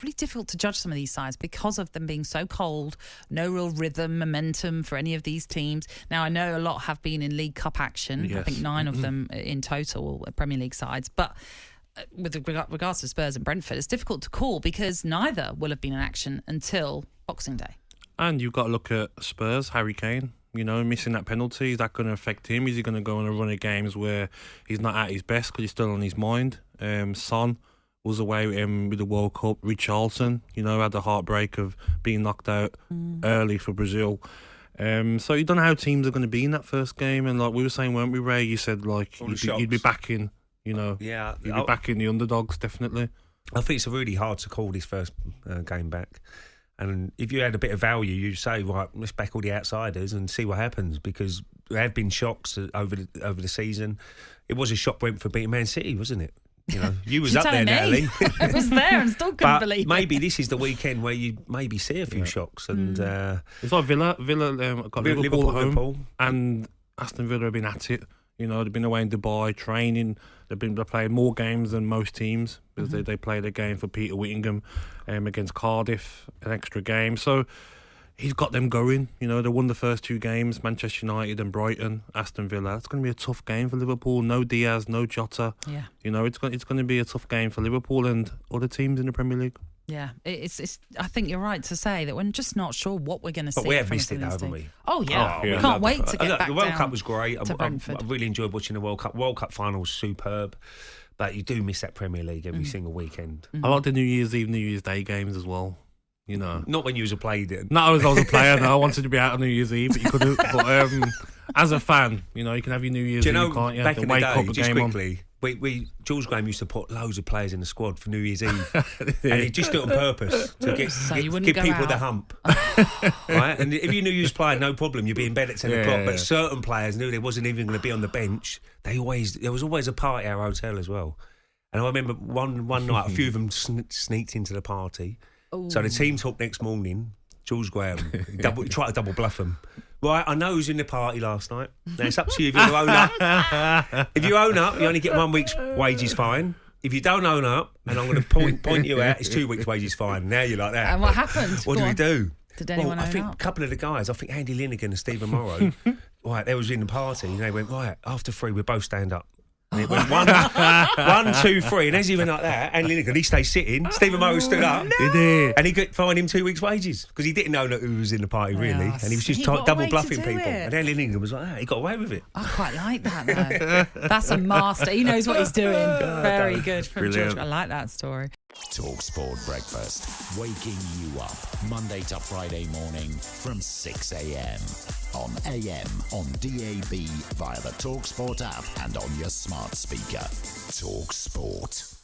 really difficult to judge some of these sides because of them being so cold, no real rhythm, momentum for any of these teams. Now, I know a lot have been in League Cup action. Yes. I think 9 of them in total, Premier League sides. But with regards to Spurs and Brentford, it's difficult to call because neither will have been in action until Boxing Day. And you've got to look at Spurs, Harry Kane. You know, missing that penalty, is that going to affect him? Is he going to go on a run of games where he's not at his best because he's still on his mind? Son was away with him with the World Cup. Richarlison, you know, had the heartbreak of being knocked out early for Brazil. So you don't know how teams are going to be in that first game. And like we were saying, weren't we, Ray? You said like you'd be backing, you know, you'd be backing the underdogs, definitely. I think it's really hard to call this first game back. And if you had a bit of value, you'd say, right, let's back all the outsiders and see what happens, because there have been shocks over the season. It was a shock Brentford beating Man City, wasn't it? You know, you was up there, Natalie. I was there and still couldn't believe it. Maybe this is the weekend where you maybe see a few shocks. And it's like Villa got Liverpool at home, and Aston Villa have been at it. You know, they've been away in Dubai training. They're playing more games than most teams because they played a game for Peter Whittingham against Cardiff, an extra game. So he's got them going. You know, they won the first 2 games, Manchester United and Brighton, Aston Villa. It's going to be a tough game for Liverpool. No Diaz, no Jota. Yeah. You know, it's going to be a tough game for Liverpool and other teams in the Premier League. Yeah, it's. I think you're right to say that we're just not sure what we're going to see. But we have missed it, haven't we? Oh, yeah. We can't wait to get back The World down Cup was great. I really enjoyed watching the World Cup. World Cup final was superb. But you do miss that Premier League every single weekend. I like the New Year's Eve, New Year's Day games as well. You know, not when you was a player. No, I was a player. No, I wanted to be out on New Year's Eve, but you couldn't. But as a fan, you know, you can have your New Year's Eve. Can't you? Back in the day, just quickly, George Graeme used to put loads of players in the squad for New Year's Eve, and he just did it on purpose to give people the hump. Right, and if you knew you was playing, no problem, you'd be in bed at 10 o'clock. But certain players knew they wasn't even going to be on the bench. There was always a party at our hotel as well. And I remember one night, a few of them sneaked into the party. Ooh. So the team talk next morning. George Graeme tried to double bluff them. Right, I know who's in the party last night. Now it's up to you if you own up. If you own up, you only get 1 week's wages fine. If you don't own up, and I'm going to point you out, it's 2 weeks' wages fine. Now you're like that. And what happened? What do we do? Did anyone own up? I think a couple of the guys, I think Andy Linegan and Stephen Morrow, right, they was in the party, and they went, right, after 3, we both stand up. And it went 1, 2, 3, and as he went like that, and Lineker, he stayed sitting. Stephen Morrow stood up, and he could find him 2 weeks' wages because he didn't know who was in the party really, and he was just double bluffing people. And then Lineker was like, he got away with it. I quite like that though. That's a master. He knows what he's doing. Very good from George. I like that story. talkSPORT Breakfast, waking you up Monday to Friday morning from 6 a.m. on AM, on DAB, via the talkSPORT app and on your smart speaker. talkSPORT.